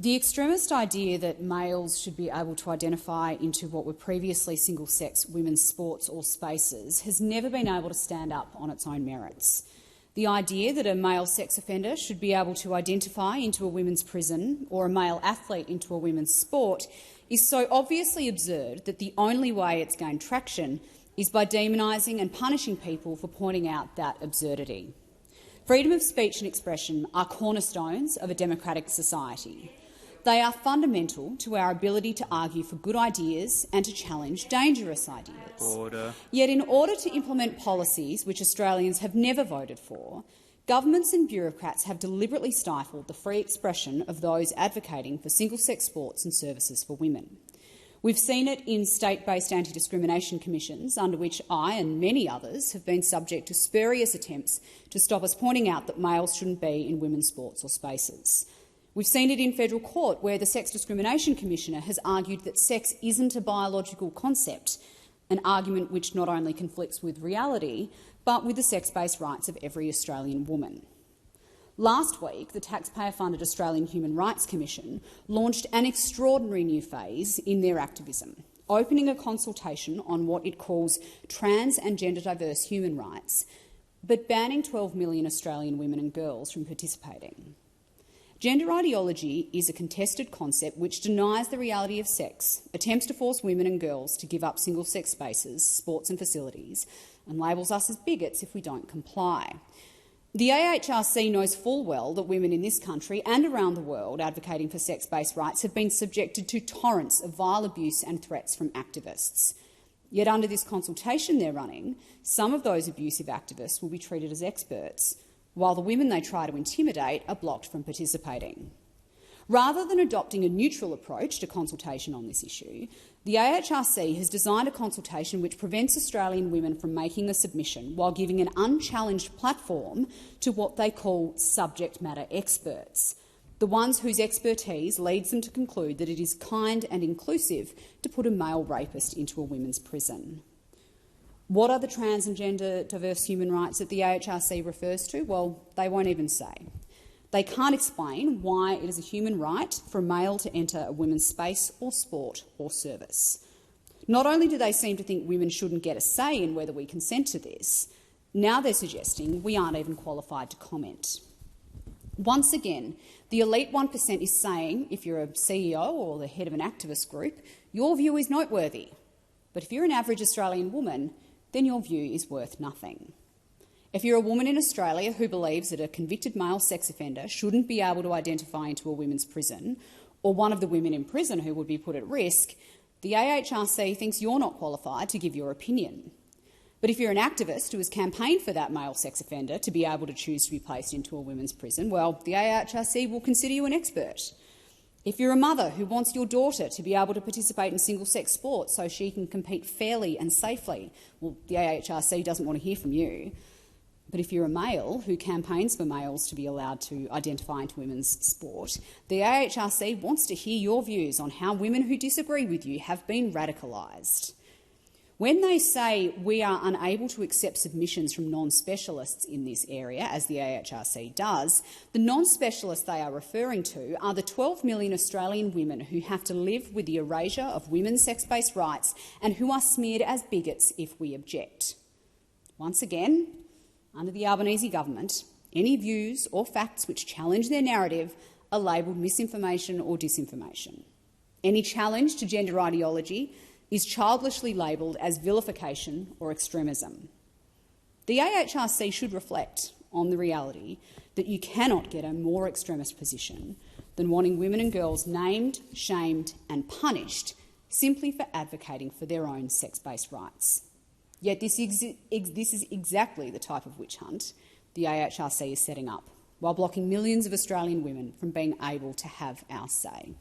The extremist idea that males should be able to identify into what were previously single-sex women's sports or spaces has never been able to stand up on its own merits. The idea that a male sex offender should be able to identify into a women's prison or a male athlete into a women's sport is so obviously absurd that the only way it's gained traction is by demonising and punishing people for pointing out that absurdity. Freedom of speech and expression are cornerstones of a democratic society. They are fundamental to our ability to argue for good ideas and to challenge dangerous ideas. Order. Yet in order to implement policies which Australians have never voted for, governments and bureaucrats have deliberately stifled the free expression of those advocating for single-sex sports and services for women. We've seen it in state-based anti-discrimination commissions, under which I and many others have been subject to spurious attempts to stop us pointing out that males shouldn't be in women's sports or spaces. We've seen it in federal court, where the Sex Discrimination Commissioner has argued that sex isn't a biological concept, an argument which not only conflicts with reality, but with the sex-based rights of every Australian woman. Last week, the taxpayer-funded Australian Human Rights Commission launched an extraordinary new phase in their activism, opening a consultation on what it calls trans and gender-diverse human rights, but banning 12 million Australian women and girls from participating. Gender ideology is a contested concept which denies the reality of sex, attempts to force women and girls to give up single-sex spaces, sports and facilities, and labels us as bigots if we don't comply. The AHRC knows full well that women in this country and around the world advocating for sex-based rights have been subjected to torrents of vile abuse and threats from activists. Yet under this consultation they're running, some of those abusive activists will be treated as experts, while the women they try to intimidate are blocked from participating. Rather than adopting a neutral approach to consultation on this issue, the AHRC has designed a consultation which prevents Australian women from making a submission while giving an unchallenged platform to what they call subject matter experts, the ones whose expertise leads them to conclude that it is kind and inclusive to put a male rapist into a women's prison. What are the trans and gender diverse human rights that the AHRC refers to? Well, they won't even say. They can't explain why it is a human right for a male to enter a women's space or sport or service. Not only do they seem to think women shouldn't get a say in whether we consent to this, now they're suggesting we aren't even qualified to comment. Once again, the elite 1% is saying if you're a CEO or the head of an activist group, your view is noteworthy. But if you're an average Australian woman, then your view is worth nothing. If you're a woman in Australia who believes that a convicted male sex offender shouldn't be able to identify into a women's prison, or one of the women in prison who would be put at risk, the AHRC thinks you're not qualified to give your opinion. But if you're an activist who has campaigned for that male sex offender to be able to choose to be placed into a women's prison, well, the AHRC will consider you an expert. If you're a mother who wants your daughter to be able to participate in single-sex sports so she can compete fairly and safely, well, the AHRC doesn't want to hear from you. But if you're a male who campaigns for males to be allowed to identify into women's sport, the AHRC wants to hear your views on how women who disagree with you have been radicalised. When they say we are unable to accept submissions from non-specialists in this area, as the AHRC does, the non-specialists they are referring to are the 12 million Australian women who have to live with the erasure of women's sex-based rights and who are smeared as bigots if we object. Once again, under the Albanese government, any views or facts which challenge their narrative are labelled misinformation or disinformation. Any challenge to gender ideology is childishly labelled as vilification or extremism. The AHRC should reflect on the reality that you cannot get a more extremist position than wanting women and girls named, shamed and punished simply for advocating for their own sex-based rights. Yet this is exactly the type of witch hunt the AHRC is setting up, while blocking millions of Australian women from being able to have our say.